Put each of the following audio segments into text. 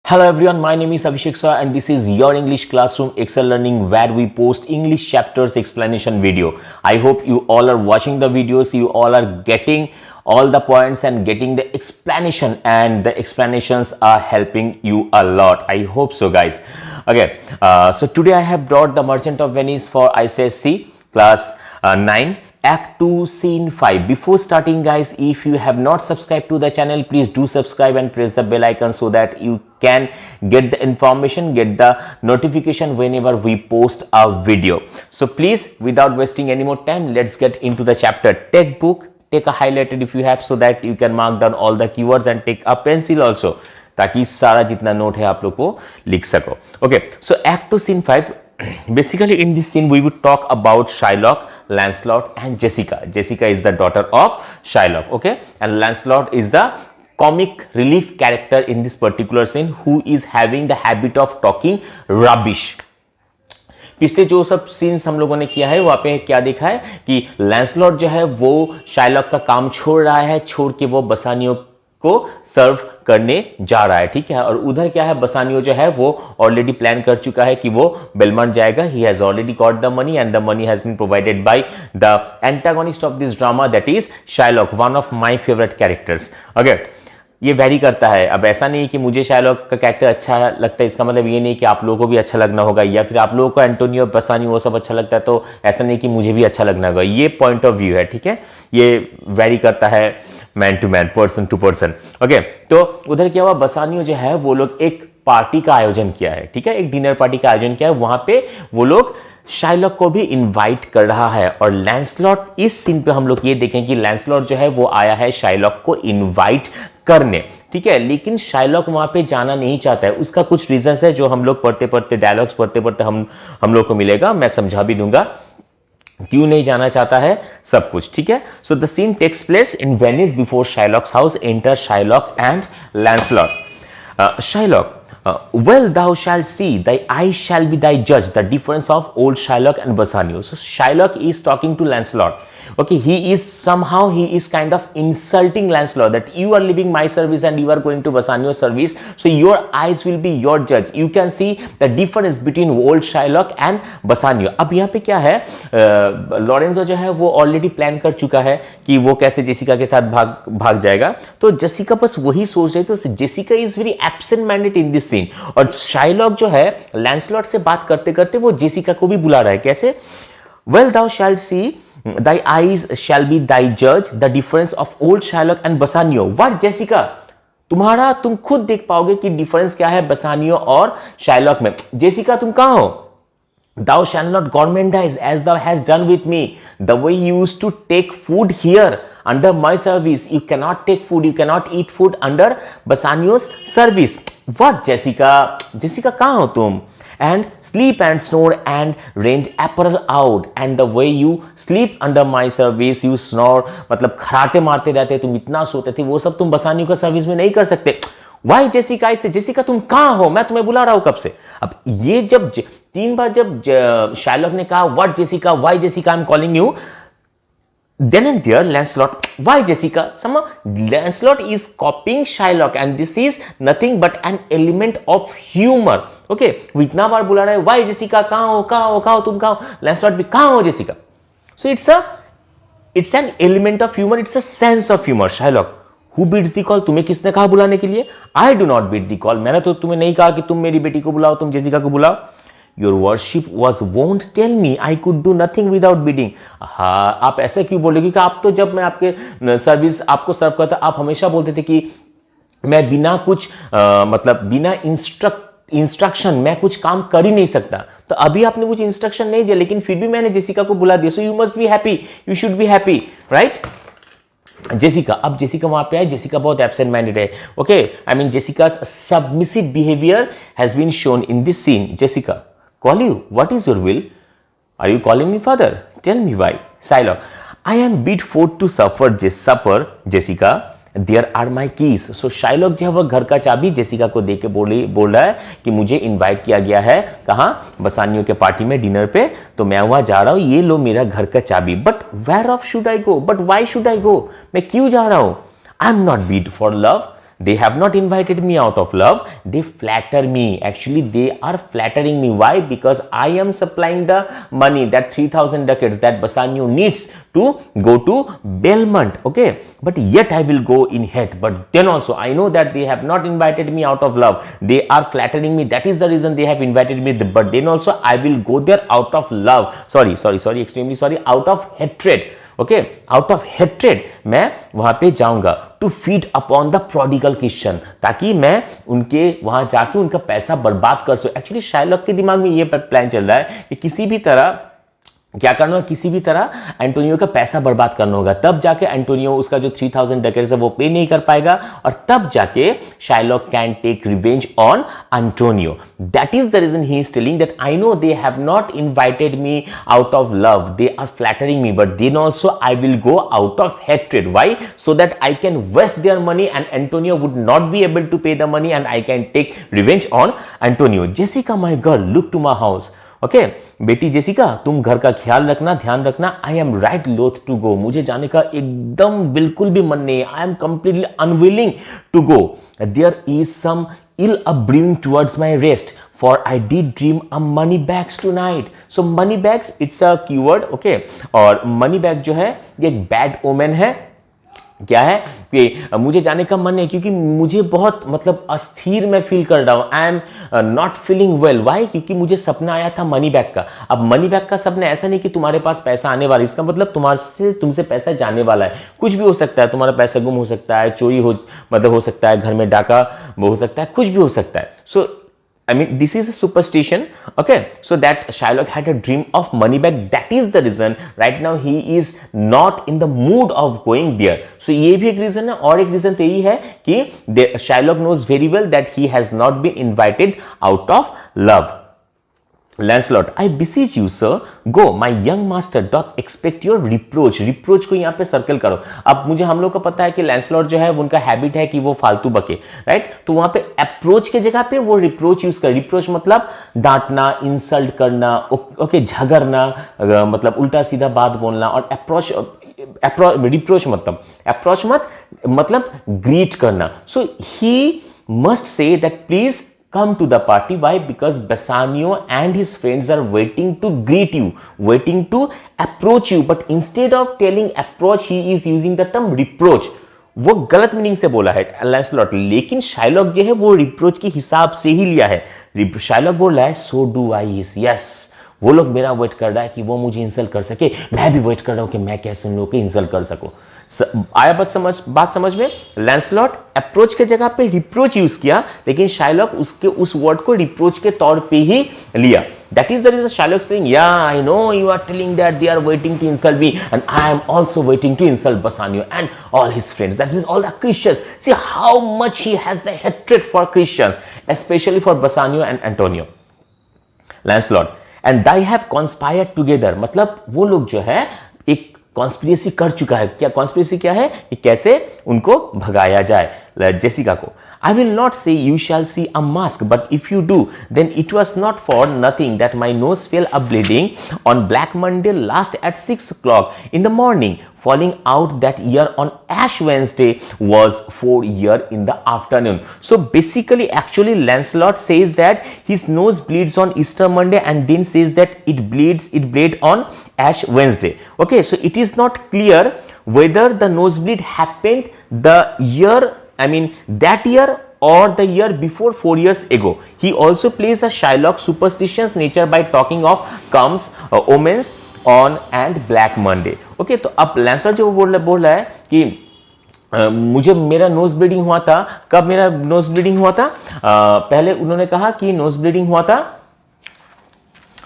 Hello everyone, my name is Abhishek Sir and this is your English Classroom Excel Learning where we post English chapters explanation video. I hope you all are watching the videos, you all are getting all the points and getting the explanation, and the explanations are helping you a lot. I hope so guys. Okay, so today I have brought The Merchant of Venice for ICSE class 9. Act 2 Scene 5. Before starting guys, if you have not subscribed to the channel, please do subscribe and press the bell icon so that you can get the information, get the notification whenever we post a video. So please, without wasting any more time, let's get into the chapter. Take book, take a highlighter if you have, so that you can mark down all the keywords, and take a pencil also, ताकि सारा जितना note है आप लोग को लिख सको. Okay, so Act 2 Scene 5. Basically in this scene we would talk about Shylock, Lancelot and Jessica. Jessica is the daughter of Shylock, okay, and Lancelot is the comic relief character in this particular scene who is having the habit of talking rubbish. पिछले जो सब scenes हम लोगों ने किया है वहां पे क्या देखा है कि लैंसलॉट जो है वो शाइलॉक का काम छोड़ रहा है, छोड़ के वो बसानियों को सर्व करने जा रहा है, ठीक है. और उधर क्या है, बसानियो जो है वो ऑलरेडी प्लान कर चुका है कि वो बेलमंट जाएगा. He has already got the money and the money has been provided by the antagonist of this drama, that is Shylock, one of my favourite characters. Okay, ये वेरी करता है. अब ऐसा नहीं कि मुझे शाइलॉक का कैरेक्टर अच्छा लगता है, इसका मतलब ये नहीं कि आप लोगों को भी अच्छा लगना होगा, या फिर आप लोगों को एंटोनियो बसानियो वो सब अच्छा लगता है तो ऐसा नहीं कि मुझे भी अच्छा लगना होगा. ये पॉइंट ऑफ व्यू है, ठीक है. ये वेरी करता है man to man, person to person. Okay, तो उधर क्या हुआ, बसानियो जो है वो लोग एक पार्टी का आयोजन किया है, ठीक है, एक डिनर पार्टी का आयोजन किया है. वहां पे वो लोग शाइलॉक को भी इनवाइट कर रहा है. और लैंसलॉट, इस सीन पे हम लोग ये देखें कि लैंसलॉट जो है वो आया है शाइलॉक को इनवाइट करने, ठीक है, लेकिन शाइलॉक वहां पे जाना नहीं चाहता है. उसका कुछ रीजंस है जो हम लोग पढ़ते पढ़ते, डायलॉग्स पढ़ते पढ़ते हम लोग को मिलेगा. मैं समझा भी दूंगा क्यों नहीं जाना चाहता है सब कुछ, ठीक है. So the scene takes place in Venice. Before Shylock's house enter Shylock and Launcelot. Shylock, well thou shalt see, thy eye shall be thy judge, the difference of old Shylock and Bassanio. So Shylock is talking to Lancelot. Okay, he is kind of insulting Lancelot that you are leaving my service and you are going to Bassanio's service, so your eyes will be your judge. You can see the difference between old Shylock and Bassanio. अब यहाँ पे क्या है, Lorenzo जो है वो already plan कर चुका है कि वो कैसे जेसिका के साथ भाग जाएगा. तो जेसिका बस वही सोच रही, तो Jessica is very absent minded in this scene. और शाइलॉक जो है लैंसलॉट से बात करते करते वो जेसिका को भी बुला रहा है. कैसे, well thou shalt see, thy eyes shall be thy judge, the difference of old Shylock and Bassanio. What Jessica, तुम खुद देख पाओगे कि डिफरेंस क्या है बसानियो और शाइलॉक में. जेसिका तुम कहां हो? Thou shalt not gormandize as thou hast done with me. The way you used to take food here under my service, you cannot take food, you cannot eat food under Bassanio's service. What Jessica? Jessica कहां हो तुम? And sleep and snore and rent apparel out, and the way you sleep under my service, you snore, मतलब खराटे मारते रहते, तुम इतना सोते थे, वो सब तुम बसानियों का सर्विस में नहीं कर सकते. Why Jessica? इससे जेसिका तुम कहां हो, मैं तुम्हें बुला रहा हूं कब से. अब ये जब 3 बार जब शाइलॉक ने कहा what Jessica, why Jessica, I am calling you, then and there Lancelot, why Jessica? Somehow Lancelot is copying Shylock, and this is nothing but an element of humor. Okay, वो इतना बार बुला रहा है why Jessica, कहाँ हो तुम कहाँ हो. Lancelot भी कहाँ हो Jessica. So it's an element of humor, it's a sense of humor. Shylock, who beats the call? तुम्हें किसने कहा बुलाने के लिए? I do not beat the call. मैंने तो तुम्हें नहीं कहा कि तुम मेरी बेटी को बुलाओ, तुम जेसिका को बुलाओ. Your worship was won't tell me I could do nothing without bidding. हाँ, आप ऐसा क्यों बोलोगे कि आप तो जब मैं आपके सर्विस आपको सर्व करता, आप हमेशा बोलते थे कि मैं बिना कुछ मतलब बिना इंस्ट्रक्शन मैं कुछ काम कर ही नहीं सकता. तो अभी आपने कुछ इंस्ट्रक्शन नहीं दिया, लेकिन फिर भी मैंने जेसिका को बुला दिया. So you must be happy, you should be happy, right. Jessica, अब जेसिका वहां पे है. जेसिका बहुत एब्सेंट माइंडेड है. Okay, I mean Jessica's submissive behavior has been shown in this scene. Jessica, call you, what is your will? Are you calling me father? Tell me why. Shylock, I am bid forth to supper, Jessica. There are my keys. So Shylock जो है वो घर का चाबी Jessica को दे के बोल रहा है कि मुझे इनवाइट किया गया है कहाँ, बसानियों के पार्टी में, डिनर पे, तो मैं वहां जा रहा हूं, ये लो मेरा घर का चाबी. But wherefore should I go, but why should I go, मैं क्यों जा रहा हूं? I am not bid for love. they have not invited me out of love, they flatter me. Actually they are flattering me. Why? Because I am supplying the money, that 3000 ducats that Bassanio needs to go to Belmont. Okay, but yet I will go in hate. But then also I know that they have not invited me out of love, they are flattering me. That is the reason they have invited me, but then also I will go there out of love, sorry, extremely sorry, out of hatred. Okay, out of hatred मैं वहां पे जाऊंगा to feed upon the prodigal Christian, ताकि मैं उनके वहां जाके उनका पैसा बर्बाद कर सकूं. एक्चुअली शायलॉक के दिमाग में ये प्लान चल रहा है कि किसी भी तरह क्या करना है, किसी भी तरह एंटोनियो का पैसा बर्बाद करना होगा, तब जाके एंटोनियो उसका जो 3000 डकेट्स है वो पे नहीं कर पाएगा, और तब जाके Shylock can take revenge on Antonio. That is the reason he is telling that I know they have not invited me out of love, they are flattering me, but then also I will go out of hatred. Why? So that I can waste their money and Antonio would not be able to pay the money and I can take revenge on Antonio. Jessica my girl, look to my house. Okay, बेटी Jessica तुम घर का ख्याल रखना, ध्यान रखना. I am right loath to go, मुझे जाने का एकदम बिल्कुल भी मन नहीं है. I am completely unwilling to go. There is some ill upbringing towards my rest, for I did dream a money bags tonight. So money bags it's a keyword. Okay, और मनी बैग जो है ये एक bad omen है. क्या है कि मुझे जाने का मन है क्योंकि मुझे बहुत मतलब अस्थिर मैं फील कर रहा हूं. I am not feeling well. Why? क्योंकि मुझे सपना आया था मनी बैग का. अब मनी बैग का सपना ऐसा नहीं कि तुम्हारे पास पैसा आने वाला है, इसका मतलब तुमसे पैसा जाने वाला है. कुछ भी हो सकता है, तुम्हारा पैसा गुम हो सकता है, चोरी हो मतलब हो सकता है, घर में डाका हो सकता है, कुछ भी हो सकता है. सो I mean, this is a superstition. Okay, so that Shylock had a dream of money bag. That is the reason right now he is not in the mood of going there. So ये भी एक reason है, और एक reason तो यही है कि Shylock knows very well that he has not been invited out of love. Lancelot, I beseech you, sir, go. My young master doth expect your reproach. Reproach को यहाँ पे सर्कल करो. अब मुझे हम लोग को पता है कि लैंसलॉट जो है उनका हैबिट है कि वो फालतू बके, राइट? तो वहां पे अप्रोच के जगह पे वो रिप्रोच यूज कर. रिप्रोच मतलब डांटना, इंसल्ट करना, ओके, झगड़ना, मतलब उल्टा सीधा बात बोलना. और रिप्रोच मतलब ग्रीट करना. So he must say that please come to the party. Why? Because Bassanio and his friends are waiting to greet you, waiting to approach you, but instead of telling approach he is using the term reproach. वो गलत meaning से बोला है Lancelot, लेकिन Shylock जो है वो reproach के हिसाब से ही लिया है. शाइलॉक बोल रहा है सो डू आई. यस, वो लोग मेरा वेट कर रहा है कि वो मुझे इंसल्ट कर सके, मैं भी वेट कर रहा हूं कि मैं कैसे उन लोगों को इंसल्ट कर सकूं. आया बात समझ में? लैंसलॉट अप्रोच के जगह पे रिप्रोच यूज किया, लेकिन शाइलॉक उसके उस वर्ड को रिप्रोच के तौर पे ही लिया. That is the reason Shylock saying, yeah, I know you are telling that they are waiting to insult me, and I am also waiting to insult Bassanio and all his friends. That means all the Christians. See how much he has the hatred for Christians, especially for Bassanio and Antonio. Lancelot, and they have conspired together. मतलब वो लोग जो है एक conspiracy कर चुका है. क्या कॉन्स्पिरेसी क्या है? कि कैसे उनको भगाया जाए जेसिका को. I will not say you shall see a mask, but if you do, then it was not for nothing that my nose fell a bleeding on Black Monday last at 6 o'clock in the morning. Falling out that year on Ash Wednesday was 4 year in the afternoon. So basically, actually, Lancelot says that his nose bleeds on Easter Monday, and then says that it bled on Ash Wednesday. Okay, so it is not clear whether the nosebleed happened that year or the year before 4 years ago. He also plays a Shylock superstitious nature by talking of omens on and Black Monday. Okay, तो अब Lancelot जो बोल रहा है कि मुझे मेरा nose bleeding हुआ था. कब मेरा नोज ब्लीडिंग हुआ था? पहले उन्होंने कहा कि नोज ब्लीडिंग हुआ था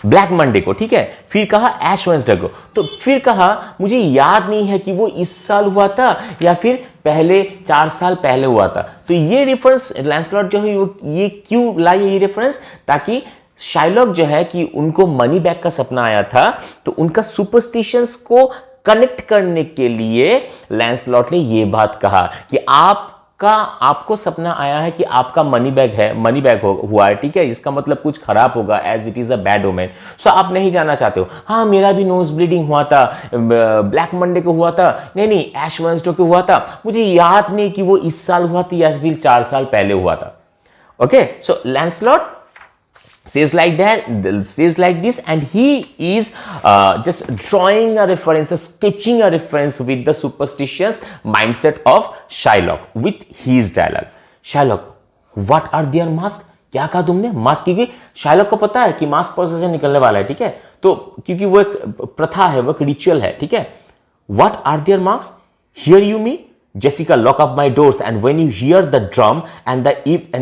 ब्लैक मंडे को, ठीक है. फिर कहा एश वेडनेसडे को. तो फिर कहा मुझे याद नहीं है कि वो इस साल हुआ था या फिर पहले 4 साल पहले हुआ था. तो ये रेफरेंस लैंसलॉट जो है ये क्यों लाए ये रेफरेंस? ताकि शाइलॉक जो है कि उनको मनी बैग का सपना आया था, तो उनका सुपरस्टिशंस को कनेक्ट करने के लिए लैंसलॉट ने ये बात कहा कि आप आपको सपना आया है कि आपका मनी बैग हुआ है, ठीक है, इसका मतलब कुछ खराब होगा, as it is a bad omen. So आप नहीं जाना चाहते हो, हाँ मेरा भी नोज ब्लीडिंग हुआ था, ब्लैक मंडे को हुआ था, नहीं ऐश वेडनेसडे को हुआ था, मुझे याद नहीं कि वो इस साल हुआ था या फिर 4 साल पहले हुआ था। Okay, so Launcelot says like this, and he is just drawing a reference, sketching a reference with the superstitious mindset of Shylock with his dialogue. Shylock, what are their masks? क्या कहा तुमने? मास्क, क्योंकि Shylock को पता है कि mask प्रोसेसन निकलने वाला है, ठीक है, तो क्योंकि वो एक प्रथा है, वो एक रिचुअल है, ठीक है। What are their marks? Hear you me? Jessica, lock up my doors, and when you hear the drum and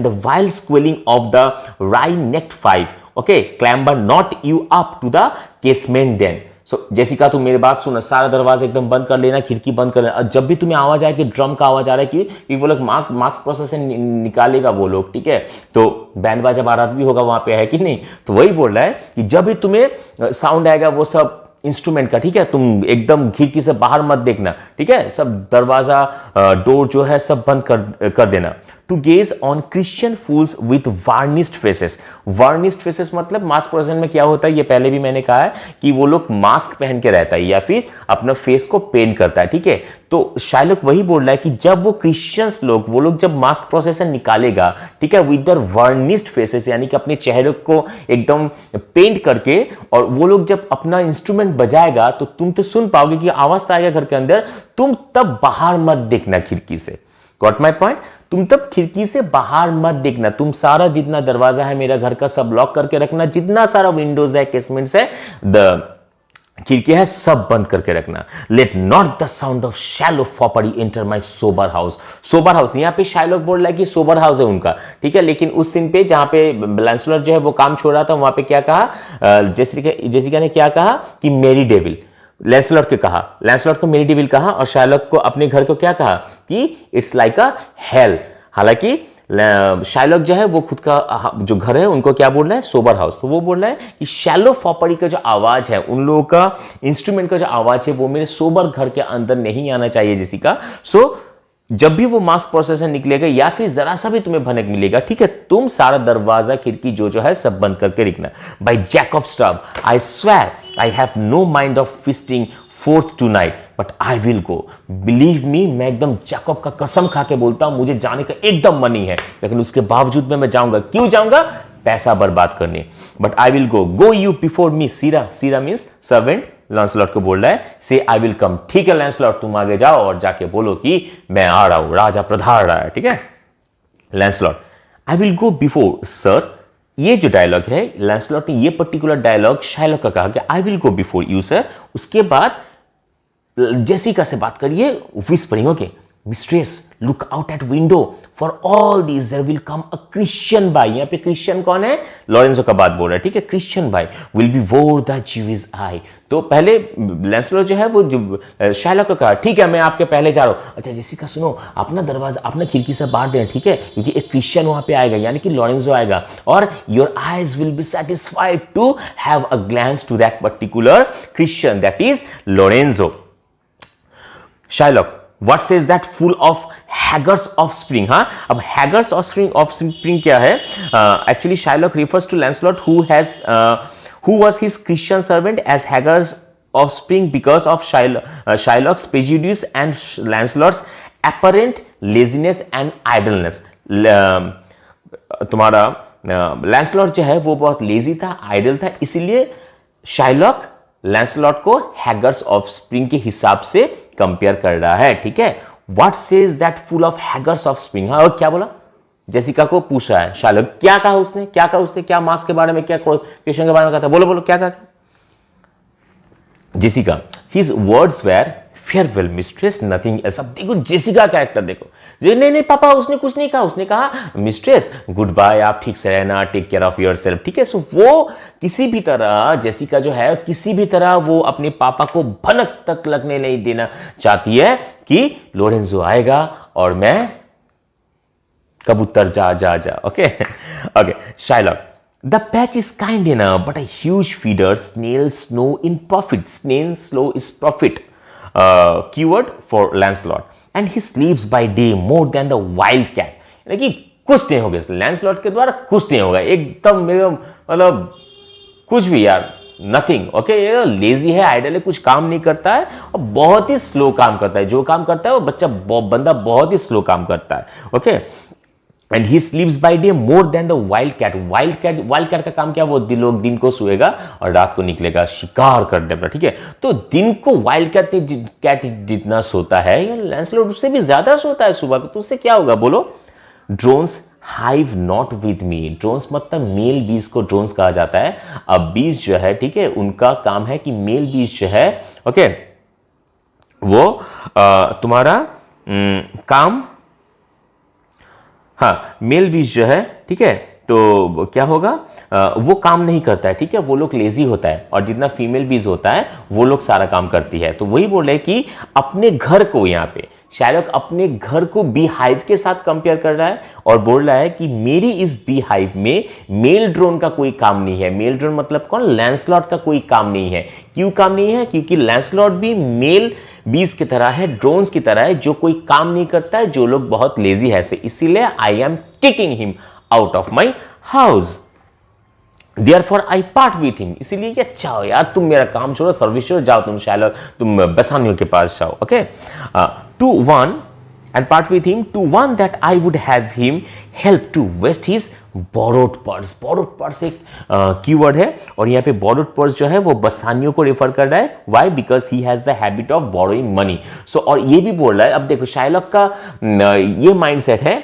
the wild squealing of the wry-necked five, okay, clamber not you up to the casement then. So, Jessica तुम मेरी बात सुनो, सारा दरवाजा एकदम बंद कर लेना, खिड़की बंद कर लेना। जब भी तुम्हें आवाज आए कि ड्रम का आवाज आ रहा है कि वो लोग मास्क प्रोसेस से निकालेगा वो लोग, ठीक है, तो बैंड बाजा बारात भी होगा वहां पे, है कि नहीं, तो वही बोल रहा है कि जब भी तुम्हें साउंड आएगा वो सब इंस्ट्रूमेंट का, ठीक है, तुम एकदम खिड़की से बाहर मत देखना, ठीक है, सब दरवाजा डोर जो है सब बंद कर देना। To gaze on Christian fools with varnished faces. Varnished faces मतलब मास्क प्रोसेसन में क्या होता है, ये पहले भी मैंने कहा है कि वो लोग मास्क पहन के रहता है या फिर अपना फेस को पेंट करता है, ठीक है। तो शायलॉक वही बोल रहा है कि जब वो क्रिश्चियंस लोग, वो लोग जब मास्क प्रोसेसन निकालेगा, ठीक है, विद देयर वार्निश्ड फेसेस, यानी कि अपने चेहरे को एकदम पेंट करके, और वो लोग जब अपना इंस्ट्रूमेंट बजाएगा तो तुम तो सुन पाओगे कि आवाज तो आएगा घर के अंदर, तुम तब बाहर मत देखना खिड़की से। Got my point? तुम तब खिड़की से बाहर मत देखना, तुम सारा जितना दरवाजा है मेरा घर का सब लॉक करके रखना, जितना सारा विंडोज है, केसमेंट्स है, खिड़की है, सब बंद करके रखना। Let not the sound of shallow foppery enter my sober house. Sober house, यहां पे शायलॉक बोल रहा है कि सोबर हाउस है उनका, ठीक है, लेकिन उस सीन पे जहां पे लैंसलॉट जो है वो काम छोड़ रहा था, वहां पे क्या कहा जेसिका ने, क्या कहा कि मेरी डेविल। लैंसलॉट को मेरी डेविल कहा, और शायलॉक को अपने घर को क्या कहा कि इट्स लाइक अ हेल। हालांकि शायलॉक जो है वो खुद का जो घर है उनको क्या बोल रहा है, सोबर हाउस। तो वो बोल रहा है कि शैलो फॉपरी का जो आवाज है, उन लोगों का इंस्ट्रूमेंट का जो आवाज है, वो मेरे सोबर घर के अंदर नहीं आना चाहिए जेसिका। सो जब भी वो मास्क प्रोसेसन निकलेगा या फिर जरा सा भी तुम्हें भनक मिलेगा, ठीक है, तुम सारा दरवाजा खिड़की जो है सब बंद करके रखना। By Jacob's staff I swear I have no mind of feasting forth tonight but I will go. Believe me, मैं एकदम जैकब का कसम खा के बोलता हूं, मुझे जाने का एकदम मन नहीं है, लेकिन उसके बावजूद में मैं जाऊंगा। क्यों जाऊंगा? पैसा बर्बाद करने। But I will go you before me Sira means servant, Lancelot को बोल रहा है, से आई विल कम। ठीक है लैंसलॉट, तुम आगे जाओ और जाके बोलो कि मैं आ रहा हूं, राजा पधार रहा है, ठीक है। Launcelot, I will go before sir. ये जो डायलॉग है, लैंसलॉट ने ये पर्टिकुलर डायलॉग शायलॉक का कहा कि I will go before you sir. उसके बाद जेसिका से बात करिए, whispering, okay, mistress look out at window for all this there will come a Christian by. यहां पे क्रिश्चियन कौन है? लॉरेंजो का बात बोल रहा है, ठीक है। Christian by will be worth the Jew's eye. तो पहले लैंसलॉट जो है वो जो शायलॉक को कहा, ठीक है मैं आपके पहले जा रहा हूं। अच्छा जेसिका सुनो, अपना दरवाजा अपना खिड़की से बाहर देना, ठीक है, क्योंकि एक क्रिश्चियन वहां पे आएगा, यानी कि लॉरेंजो आएगा, और your eyes will be satisfied to have a glance to that particular Christian, that is Lorenzo. Shylock, what says that full of haggard's offspring? हाँ, अब haggard's offspring क्या है? Actually, Shylock refers to Lancelot who was his Christian servant as haggard's offspring because of Shylock's prejudice and Lancelot's apparent laziness and idleness. तुम्हारा Lancelot जो है वो बहुत lazy था, आइडल था, इसीलिए शाइलॉक लैंसलॉट को हैगर्स ऑफस्प्रिंग के हिसाब से कंपेयर कर रहा है, ठीक है। What says that fool of Hagar's offspring? हाँ, और क्या बोला? जेसिका को पूछ रहा है शायलॉक, क्या कहा उसने, क्या मास्क के बारे में, क्या क्वेश्चन के बारे में कहा था, बोलो क्या कहा? Jessica, his words were farewell mistress nothing else. अब देखो जेसिका का कैरेक्टर देखो, नहीं पापा उसने कुछ नहीं कहा, उसने कहा मिस्ट्रेस गुड बाय, आप ठीक से रहना, टेक केयर ऑफ योरसेल्फ, ठीक है। सो वो किसी भी तरह जेसिका जो है किसी भी तरह वो अपने पापा को भनक तक लगने नहीं देना चाहती है कि लोरेंजो आएगा और मैं कबूतर जा। Okay. Shylock, the patch is kind enough but a huge feeder snail slow in profit. Snail slow is profit. Keyword for Lancelot. And he sleeps by day more than the wild cat, यानी कि कुछ नहीं होगा Lancelot के द्वारा, कुछ नहीं होगा, एकदम मतलब कुछ भी यार, नथिंग। ओके, ये लेजी है, आइडल है, कुछ काम नहीं करता है और बहुत ही स्लो काम करता है। जो काम करता है वो बंदा बहुत ही स्लो काम करता है। Okay, and he sleeps by day more than the wild cat. Wild cat का काम क्या, वो दिन को सोएगा और रात को निकलेगा शिकार करने पर। ठीक है, तो दिन को वाइल्ड कैट जितना सोता है, या लैंसलॉट उससे भी ज्यादा सोता है सुबह को, तो उससे क्या होगा बोलो। Drones hive not with me. Drones मतलब मेल बीज को ड्रोन्स कहा जाता है। अब बीज जो है, ठीक है, उनका काम है कि मेल बीज जो है, ओके, वो तुम्हारा काम, हाँ, मेल बीज जो है, ठीक है, तो क्या होगा, वो काम नहीं करता है। ठीक है, वो लोग लेजी होता है, और जितना फीमेल बीज होता है वो लोग सारा काम करती है। तो वही बोल रहे हैं कि अपने घर को, यहाँ पे शायद अपने घर को बी हाइव के साथ कंपेयर कर रहा है और बोल रहा है कि मेरी इस बी हाइव में मेल ड्रोन का कोई काम नहीं है। मेल ड्रोन मतलब कौन, लैंसलॉट का कोई काम नहीं है। क्यों काम नहीं है, क्योंकि लैंसलॉट भी मेल बीज की तरह है, ड्रोन्स की तरह है, जो कोई काम नहीं करता है, जो लोग बहुत लेजी है। इसीलिए I am kicking him out of my house, Therefore I part with him। इसीलिए कि अच्छा हो यार, तुम मेरा काम छोड़ो, सर्विस छोड़ो, जाओ तुम शायद तुम बसानियों के पास जाओ। Okay, to one and part with him, to one that I would have him help to waste his borrowed purse. Borrowed purse एक कीवर्ड है, और यहाँ पे बोरोड पर्स जो है वो बसानियों को रेफर कर रहा है। Why, because he has the habit of borrowing money. So और ये भी बोल रहा है, अब देखो शाइलॉक का ये माइंडसेट है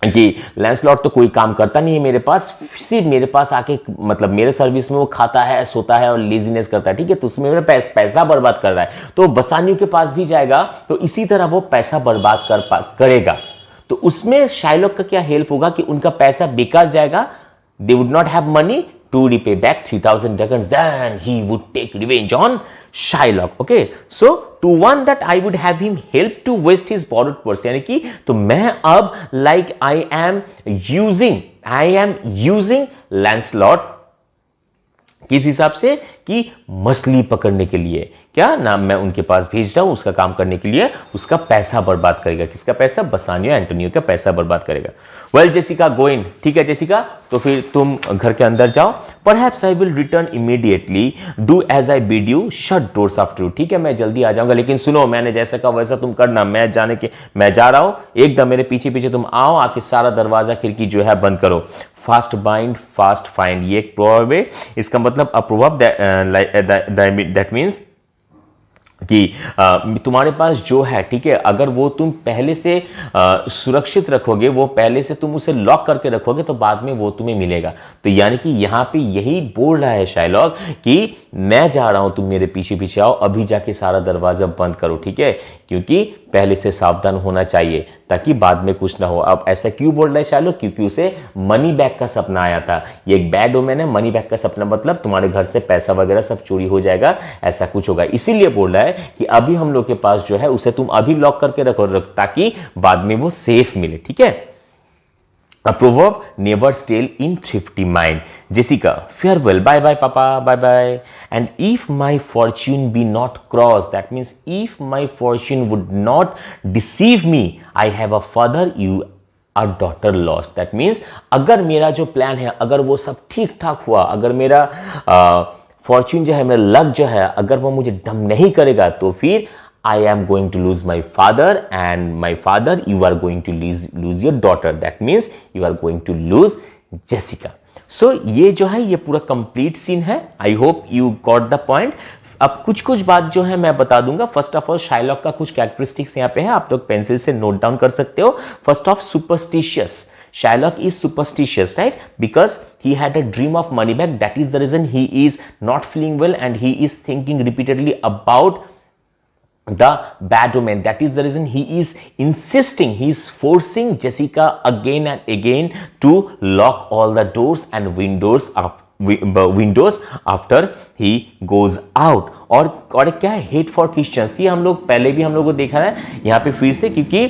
कि लैंसलॉट तो कोई काम करता नहीं है मेरे पास, सिर्फ मेरे पास आके मतलब मेरे सर्विस में वो खाता है, सोता है और लेजीनेस करता है। ठीक है, तो उसमें मेरा पैसा बर्बाद कर रहा है, तो बसानियों के पास भी जाएगा तो इसी तरह वो पैसा बर्बाद करेगा। तो उसमें शाइलॉक का क्या हेल्प होगा कि उनका पैसा बेकार जाएगा, they would not have money to repay back 3000 dragons, then he would take revenge on Shylock। Okay, so to one that I would have him help to waste his borrowed purse, यानी कि तो मैं अब like I am using Lancelot किस हिसाब से, कि मछली पकड़ने के लिए, क्या नाम, मैं उनके पास भेज रहा हूं उसका काम करने के लिए, उसका पैसा बर्बाद करेगा। किसका पैसा, बसानियो एंटोनियो का पैसा बर्बाद करेगा। वेल जेसिका गो इन, ठीक है जेसिका, तो फिर तुम घर के अंदर जाओ। Perhaps I will return immediately, do as I bid you, shut doors after you. ठीक है, मैं जल्दी आ जाऊंगा, लेकिन सुनो, मैंने जैसा कहा वैसा तुम करना। मैं जा रहा हूं, एकदम मेरे पीछे पीछे तुम आओ, आके सारा दरवाजा खिड़की जो है बंद करो। फास्ट बाइंड फास्ट फाइंड, ये एक प्रोवर्ब है, इसका मतलब अप्रोवर्ब दैट मीन्स कि तुम्हारे पास जो है, ठीक है, अगर वो तुम पहले से सुरक्षित रखोगे, वो पहले से तुम उसे लॉक करके रखोगे, तो बाद में वो तुम्हें मिलेगा। तो यानी कि यहां पे यही बोल रहा है शाइलॉक कि मैं जा रहा हूं, तुम मेरे पीछे पीछे आओ, अभी जाके सारा दरवाजा बंद करो। ठीक है, क्योंकि पहले से सावधान होना चाहिए ताकि बाद में कुछ ना हो। अब ऐसा क्यों बोल रहा है शाइलॉक, क्योंकि उसे मनी बैग का सपना आया था। ये एक बैड ओमेन है, मनी बैग का सपना मतलब तुम्हारे घर से पैसा वगैरह सब चोरी हो जाएगा, ऐसा कुछ होगा। इसीलिए बोल रहा है कि अभी हम लोग के पास जो है उसे तुम अभी लॉक करके रखो, ताकि बाद में वो सेफ मिले। ठीक है, A proverb, never stale in thrifty mind. Jessica, farewell, bye bye papa, bye bye. And if my fortune be not crossed, that means if my fortune would not deceive me, I have a father, you a daughter lost. That means अगर मेरा जो plan है, अगर वो सब ठीक ठाक हुआ, अगर मेरा फॉर्च्यून जो है, मेरा लक जो है, अगर वो मुझे डम नहीं करेगा, तो फिर I am going to lose my father, and my father, you are going to lose your daughter. That means you are going to lose Jessica. So ये जो है, ये पूरा कंप्लीट सीन है। I hope you got the point. अब कुछ कुछ बात जो है मैं बता दूंगा। फर्स्ट ऑफ ऑल शाइलॉक का कुछ कैरेक्टरिस्टिक्स यहाँ पे है, आप लोग पेंसिल से नोट डाउन कर सकते हो। First of superstitious, Shylock is superstitious, right? Because he had a dream of money bag. That is the reason he is not feeling well, and he is thinking repeatedly about the bad omen. That is the reason he is insisting, he is forcing Jessica again and again to lock all the doors and windows Windows after he goes out. और क्या है, hate for Christians, ये हम लोग पहले भी हम लोग को देखा है यहाँ पे फिर से, क्योंकि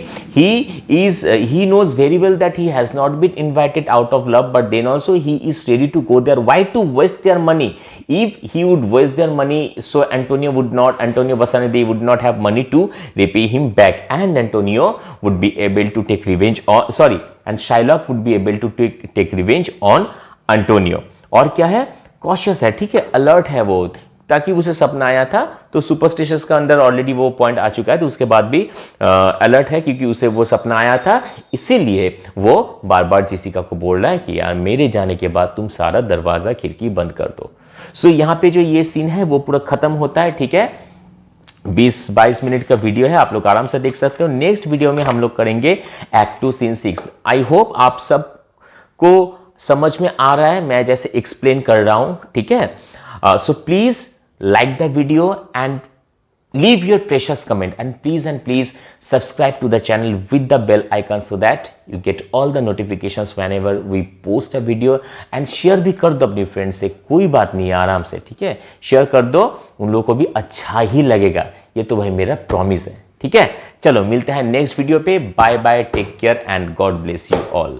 he knows very well that he has not been invited out of love, but then also he is ready to go there. Why to waste their money? If he would waste their money, so Antonio Bassanide would not have money to repay him back, and Antonio would be able to take revenge on, and Shylock would be able to take revenge on Antonio। और क्या है, cautious है, ठीक है, alert है वो, ताकि उसे सपना आया था तो सुपरस्टिशियस का अंदर ऑलरेडी वो पॉइंट आ चुका है, तो उसके बाद भी अलर्ट है, क्योंकि उसे वो सपना आया था, इसीलिए वो बार बार जेसिका को बोल रहा है कि यार मेरे जाने के बाद तुम सारा दरवाजा खिड़की बंद कर दो। सो यहाँ पे जो ये सीन है वो पूरा खत्म होता है, ठीक है। 20-22 मिनट का वीडियो है, आप लोग आराम से देख सकते हो। नेक्स्ट वीडियो में हम लोग करेंगे एक्ट 2 सीन 6। आई होप आप सब को समझ में आ रहा है मैं जैसे एक्सप्लेन कर रहा हूं, ठीक है। So please like the video and leave your precious comment, and please subscribe to the channel with the bell icon so that you get all the notifications whenever we post a video, and share भी कर दो अपने friend से, कोई बात नहीं है, आराम से, ठीक है, शेयर कर दो, उन लोगों को भी अच्छा ही लगेगा, ये तो भाई मेरा प्रॉमिस है, ठीक है। चलो मिलते हैं नेक्स्ट वीडियो पे, bye bye, take care and God bless you all.